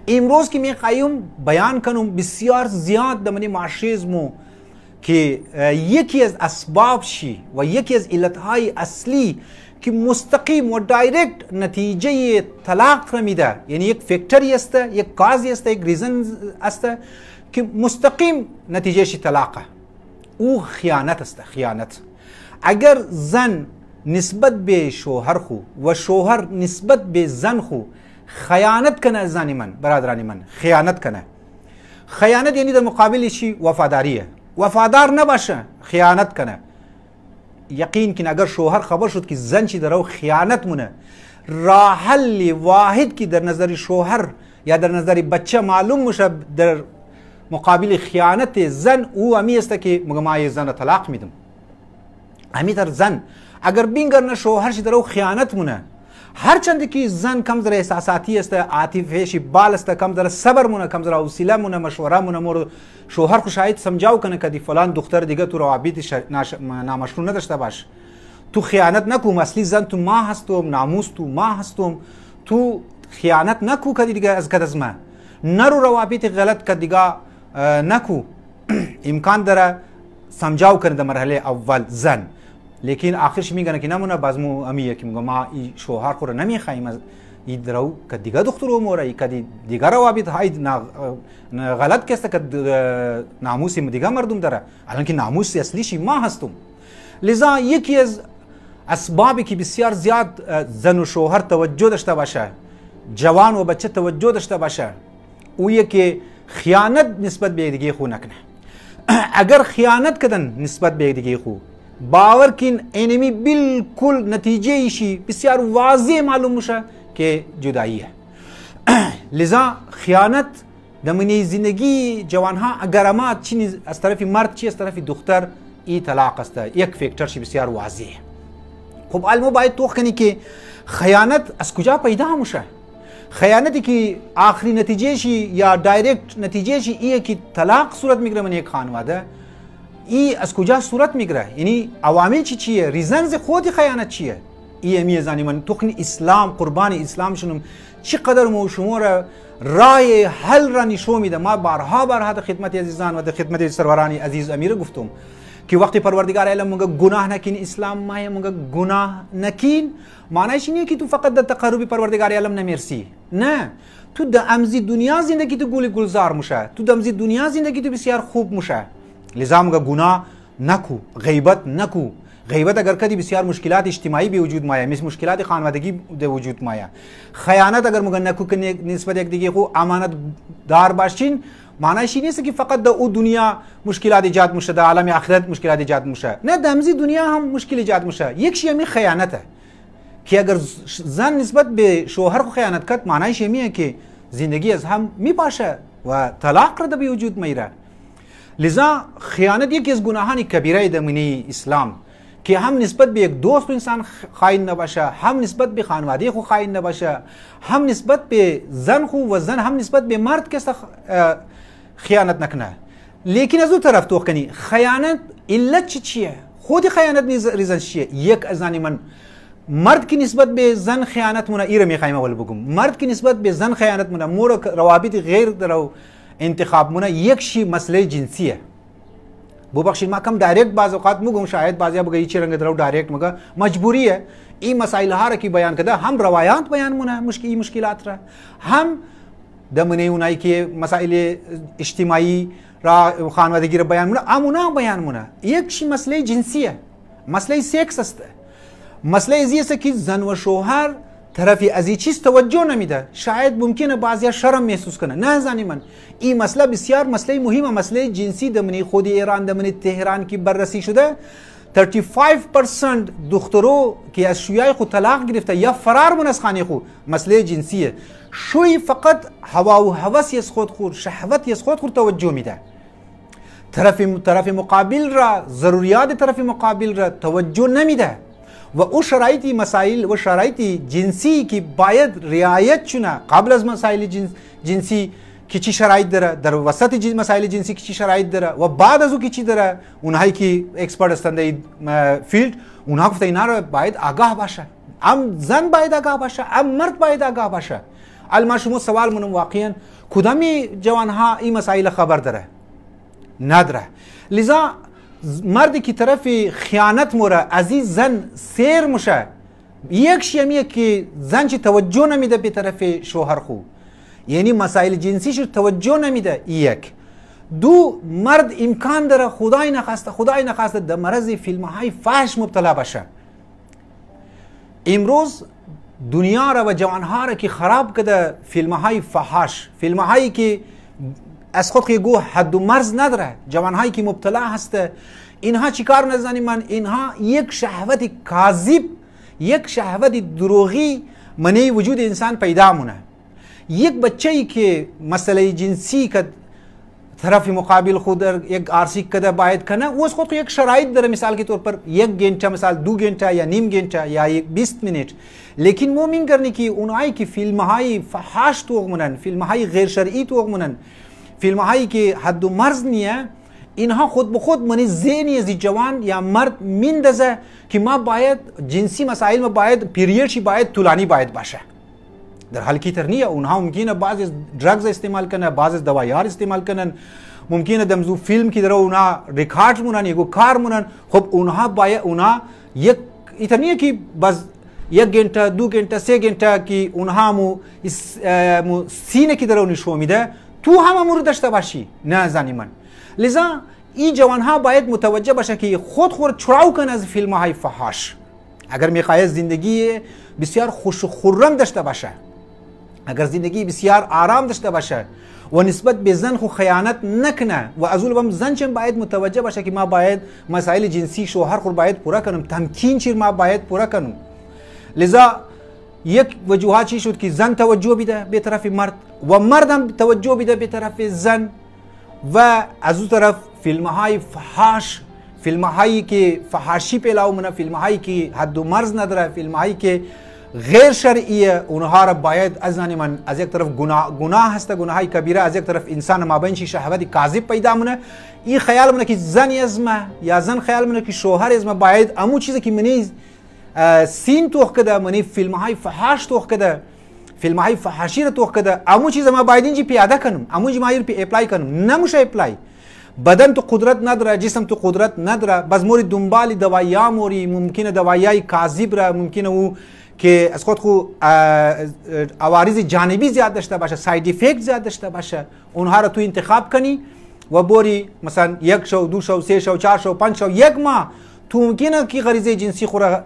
امروز که میخوایم بیان کنم بسیار زیاد در معاشره مو که یکی از اسباب شی و یکی از علت‌های اصلی که مستقیم و دایرکت نتیجه طلاق را میده، یعنی یک فکتری است، یک کازی است، یک ریزن است که مستقیم نتیجه شی طلاقه، او خیانت است. خیانت اگر زن نسبت به شوهر خو و شوهر نسبت به زن خو خیانت کنه، زن من برادران من خیانت کنه، خیانت یعنی در مقابل چی؟ وفاداریه. وفادار نباشه خیانت کنه. یقین کن اگر شوهر خبر شد که زن چی در او خیانت مونه، راه حل واحد که در نظر شوهر یا در نظر بچه معلوم میشه در مقابل خیانت زن، او امی است که مگه ما زن طلاق میدم. امی در زن اگر بینگر نه شوهر چی در او خیانت مونه، هرچند که زن کم ذره احساساتی است، عاطفه‌ش بال است، کم ذره صبر مونه، کم ذره حوصله مونه، مشوره مونه، مور شوهر خو شاید سمجاو کنه که دی فلان دختر دیگه تو روابط نامشروع نداشته باش، تو خیانت نکو، اصلی زن تو ما هستم، ناموس تو ما هستم، تو خیانت نکو که دیگه از کد از ما نرو روابط غلط که دیگه نکو. امکان داره سمجاو کنه در مرحله اول زن، لیکن آخرش میگن که نمونه بازمو امیه که میگه ما این شوهر خو رو نمیخوایم از این درو که دیگه دخترو موره که دیگه روابط های غلط کسته که ناموسی دیگه مردم داره، الان که ناموس اصلیشی ما هستم. لذا یکی از اسبابی که بسیار زیاد زن و شوهر توجه داشته باشه، جوان و بچه توجه داشته باشه، او که خیانت نسبت به دیگه خو نکنه. اگر خیانت کردن نسبت به دیگه خو، باور کن اینمی بالکل نتیجه ایشی بسیار واضح معلوم میشه که جداییه. لذا خیانت در منی زندگی جوانها اگر ما چی از طرف مرد چی از طرف دختر، ای طلاق است، یک فکترش بسیار واضحه. خب علمو باید توخ کنی که خیانت از کجا پیدا میشه. خیانتی که آخری نتیجه شی یا دایرکت نتیجه شی ایه که طلاق صورت میگیره من یک خانواده، ای از کجا صورت میگیره؟ یعنی عوامل چیه؟ ریزنز خود خیانت چیه؟ ای میزانی من توخنی اسلام قربان اسلام شنم چقدر مو شما را رای حل را نشون میده. ما بارها در خدمت عزیزان و در خدمت سروران عزیز امیر گفتم که وقتی پروردگار عالم میگه گناه نکین، اسلام ما میگه گناه نکین، معنیش اینه که تو فقط در تقرب پروردگار عالم نمیرسی، نه، تو در امزی دنیا زندگی تو گل گلزار میشه، تو در امزی دنیا زندگی تو بسیار خوب میشه. لذا میگه گناه نکو، غیبت نکو. غیبت اگر کدی بسیار مشکلات اجتماعی به وجود میاد، مثل مشکلات خانوادگی به وجود میاد. خیانت اگر میگه نکو که نسبت یک دیگه خو امانت دار باشین، معنیش این نیست که فقط در او دنیا مشکلات ایجاد میشه، در عالم آخرت مشکلات ایجاد میشه، نه، در امزی دنیا هم مشکل ایجاد میشه. یک شی همین خیانته که اگر زن نسبت به شوهر خو خیانت کرد، معنیش اینه که زندگی از هم میپاشه و طلاق را به وجود میاره. لذا خیانت یکی از گناهان کبیره در منی اسلام که هم نسبت به یک دوست انسان خائن نباشه، هم نسبت به خانواده خو خائن نباشه، هم نسبت به زن خو و زن هم نسبت به مرد کس خیانت نکنه. لیکن از اون طرف تو کنی خیانت علت چیه؟ خود خیانت ریزن چیه؟ یک از من مرد که نسبت به زن خیانت مونه، ایره میخوایم اول بگم، مرد که نسبت به زن خیانت مونه، مور روابط غیر درو انتخاب مونه، یک شی مسئله جنسیه. ببخشید ما کم دایرکت بعض اوقات میگم، شاید بعضیا بگه چی رنگ درو دایرکت مگه مجبوریه این مسائل ها را که بیان کرده، هم روایات بیان مونه مشکلات را، هم دمنه اونایی که مسائل اجتماعی را خانوادگی را بیان مونه، امونا بیان مونه. یک شی مسئله جنسیه، مسئله سکس است. مسئله ازی است که زن و شوهر طرفی از این چیز توجه نمیده. شاید ممکنه بعضیا شرم محسوس کنه، نه زنی من، این مسئله بسیار مسئله مهمه، مسئله جنسی دمنی خود ایران دمنی تهران که بررسی شده 35% دخترو که از شویای خود طلاق گرفته یا فرار من از خانه خود مسئله جنسیه. شوی فقط هوا و هوسی از خود خود، شهوتی از خود خود توجه میده. طرف مقابل را، ضروریات طرف مقابل را توجه نمیده و او شرایطی مسائل و شرایطی جنسی که باید رعایت چونه قبل از مسائل جنسی که چی شرایط داره، در وسط مسائل جنسی که چی شرایط داره و بعد از او که چی داره. اونهایی که اکسپرت هستند در فیلد اونها گفته اینا رو باید آگاه باشه، هم زن باید آگاه باشه، هم مرد باید آگاه باشه. ما شما سوال منم واقعا کدامی جوانها این مسائل خبر داره؟ نداره. لذا مردی که طرف خیانت موره از این زن سیر میشه، یک شیمیه که زن چی توجه نمیده به طرف شوهر خو، یعنی مسائل جنسیش توجه نمیده. یک. دو، مرد امکان داره خدای نخواسته در مرض فیلم های فحش مبتلا بشه. امروز دنیا را و جوانها را که خراب کرده فیلم های فحش، فیلم هایی که از خود که گو حد و مرز نداره، جوانهایی که مبتلا هسته، اینها چیکار نزنی من؟ اینها یک شهوت کاذب، یک شهوت دروغی منی وجود انسان پیدا مونه. یک بچه‌ای که مسئله جنسی که طرف مقابل خود یک عرصی کده باید کنه، او از خود یک شرایط داره، مثال के तौर पर 1 घंटा مثال 2 घंटा یا نیم घंटा یا 20 منट. لیکن مومن کرنے کی اونایی که فیلم های فحش توغ منن، فیلم های غیر شرعی توغ منن، فیلم هایی که حد و مرز نیه، اینها خود به خود منی ذهنی از جوان یا مرد میندازه که ما باید جنسی مسائل ما باید پیریڈ باید طولانی باید باشه. در حال کی تر نیه. اونها ممکنه بعضی درگز استعمال کنن، بعضی دوایار استعمال کنن، ممکنه دمزو فیلم کی در اونها ریکارد مونن، یگو کار مونن. خب اونها باید اونها یک اتنیه که بس 1 घंटा 2 घंटा 3 घंटा की اونها مو سینه کی در اون نشون میده، تو هم امور داشته باشی نه زنی من. لذا این جوانها باید متوجه باشه که خود چراو کنه از فیلم های فحش. اگر میخواد زندگی بسیار خوش و خرم داشته باشه، اگر زندگی بسیار آرام داشته باشه و نسبت به زن خو خیانت نکنه و از اون زن چم باید متوجه باشه که ما باید مسائل جنسی شوهر خو باید پورا کنم، تمکین چیر ما باید پورا کنم. لذا یک وجوهات چی شد که زن توجه بیده به طرف مرد و مرد هم توجه بیده به طرف زن، و از اون طرف فیلم های فحش، فیلم هایی که فحاشی پیلاو منه، فیلم هایی که حد و مرز نداره، فیلم هایی که غیر شرعیه، اونها را باید از من از یک طرف گناه هسته، گناهی کبیره، از یک طرف انسان مابین چی شهوت کاذب پیدا منه. این خیال منه که زن ازمه یا زن خیال منه که شوهر ازمه، باید امو چیزی که منی سین توخ کده، منی فیلم های فحش توخ کده، فیلم های فحشی را توخ کده، امو چیز ما باید اینجی پیاده کنم، امو چیز ما پی اپلای کنم. نمیشه اپلای. بدن تو قدرت نداره، جسم تو قدرت نداره، بس موری دنبال دوایا موری، ممکنه دوایای کاذب را، ممکنه او که از خود خو عوارض جانبی زیاد داشته باشه، ساید افکت زیاد داشته باشه، اونها را تو انتخاب کنی و بوری مثلا 1 شو 2 شو 3 شو 4 شو 5 شو 1 ماه تو ممکنه که غریزه جنسی خو را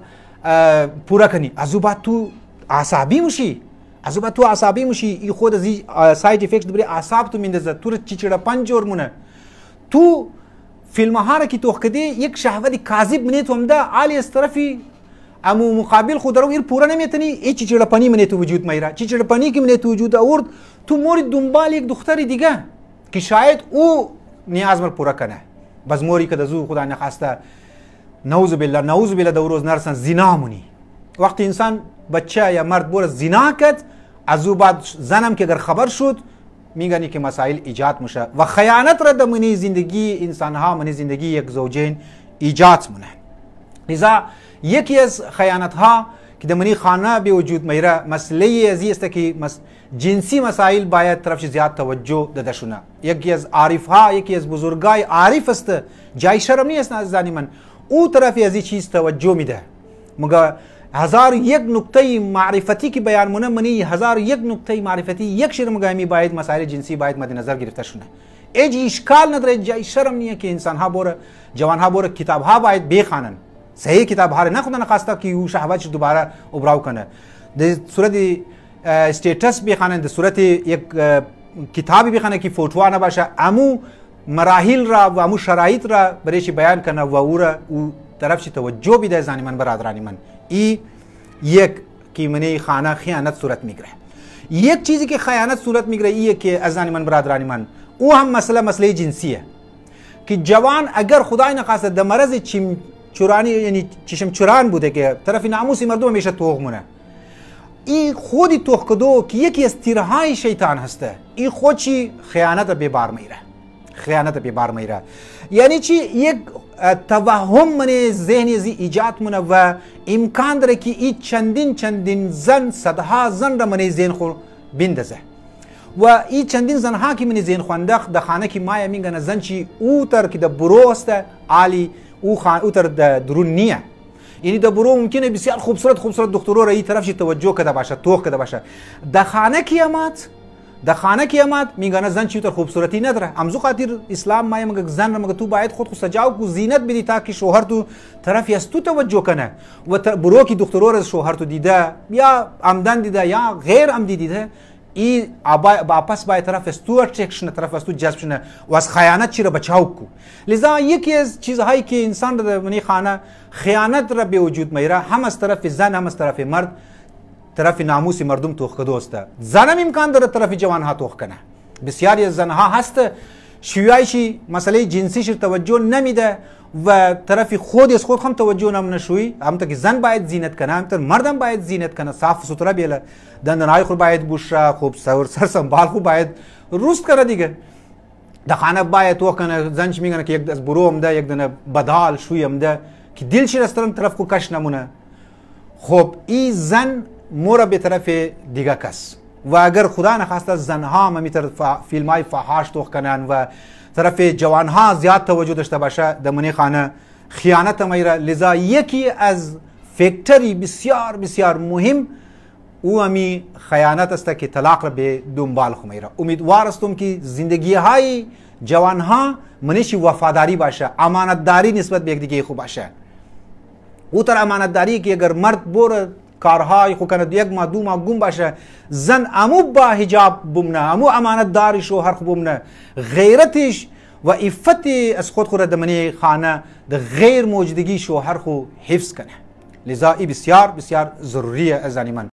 پورا کنی. از بعد تو عصبی میشی، از بعد تو عصبی میشی، این خود از ساید افکت بری اعصاب تو میندازه، تو چیچڑا پنجور مونه. تو فیلم ها را که تو کدی یک شهوت کاذب منی تو امدا عالی از طرفی امو مقابل خود رو ایر پورا نمیتونی، این چیچڑا پنی منی تو وجود میره، چیچڑا پنی که منی تو وجود آورد، تو موری دنبال یک دختر دیگه که شاید او نیاز مر پورا کنه، بس موری که دزو خدا نخواسته نعوذ بالله دو روز نرسن زنا مونی. وقتی انسان بچه یا مرد بور زنا کرد، از او بعد زنم که اگر خبر شد میگنی که مسائل ایجاد میشه و خیانت را در منی زندگی انسان ها، منی زندگی یک زوجین ایجاد مونه. لذا یکی از خیانت ها که در منی خانه به وجود میره، مسئله ازی است که جنسی مسائل باید طرفش زیاد توجه داده شونه. یکی از عارف ها، یکی از بزرگای عارف است، جای شرم نیست نزدانی من، او طرفی از این چیز توجه میده. مگه 1001 نکته معرفتی که بیان مونه، منی 1001 نکته معرفتی یک شیر مگامی باید مسائل جنسی باید مد نظر گرفته شونه. ایج اشکال نداره، جای شرم نیه که انسان ها بوره، جوان ها بوره کتاب ها باید بخوانن، صحیح کتاب ها نه خدا نخواسته که او شهوتش دوباره ابراو کنه، در صورت استیتس بخوانن، در صورت یک کتابی بخوانه که فوتوا نباشه، امو مراحل را و امو شرایط را برایش بیان کنه و او را او طرفش توجه بیده. زنی من برادرانی من، این یک که منی خانه خیانت صورت میگیره. یک چیزی که خیانت صورت میگیره ایه که از زنی من برادرانی من، او هم مسئله جنسیه که جوان اگر خدای نخواسته در مرض چورانی یعنی چشم چوران بوده که طرف ناموس مردم همیشه توغ مونه، این خودی توغ کدو که یکی از تیرهای شیطان هسته، این خودشی خیانت به بار میره، خیانت به بار میره. یعنی چی؟ یک توهم من ذهنی از ایجاد مونه و امکان داره که این چندین زن، صدها زن را من ذهن خود بندازه. و این چندین زنها که من زین خواندخ در خانه که مایه میگن زن چی او تر که در برو است عالی او تر درون نیه. یعنی در برو ممکنه بسیار خوبصورت دخترو را این طرف چی توجه کرده باشه، توخ کرده باشه. در خانه قیامت میگن زن چی تر خوبصورتی نداره. امزو خاطر اسلام مایه میگه زن مگه تو باید خود سجاو کو زینت بدی تا که شوهر تو طرفی از تو توجه کنه. و برو که دخترو را شوهر تو دیده یا عمدن دیده یا غیر عمدی دیده، این واپس باید طرف از تو اترکشن، طرف از تو جذب شنه و از خیانت چی را بچاو کو. لذا یکی از چیزهایی که انسان در منی خانه خیانت را به وجود میاره، هم از طرف زن هم از طرف مرد، طرف ناموس مردم توخ کده است. زنم امکان داره طرف جوانها توخ کنه. بسیاری از زنها هست شویایشی مسئله جنسیش توجه نمیده و طرف خود از خود هم توجه نمونشوی. هم تا که زن باید زینت کنه، هم تا مردم باید زینت کنه، صاف سوتره بیله، دندانهای خود باید بوشه، خوب سر سنبال خود باید روست کنه دیگه. در خانه باید توخ کنه. زنش میگنه که یک از برو امده، یک دنه بدال شوی امده که دلش رسترن طرف خود کش نمونه. خب این زن مورا به طرف دیگه کس. و اگر خدا نخواسته زنها هم طرف فیلم های فحاش توخ کنن و طرف جوانها زیاد توجه داشته باشه در منی خانه، خیانت میره. لذا یکی از فکتری بسیار بسیار مهم او همی خیانت است که طلاق را به دنبال خو میره. امیدوار هستم که زندگی های جوانها منیش وفاداری باشه، امانتداری نسبت به یک دیگه خوب باشه. او تر امانتداری که اگر مرد بور کارهای خو کنه یک ماه دو ماه گم باشه، زن امو با حجاب بمنه، امو امانتداری شوهر خو بمنه، غیرتش و عفت از خود را در منی خانه در غیر موجودگی شوهر خو حفظ کنه. لذا ای بسیار بسیار ضروریه از من.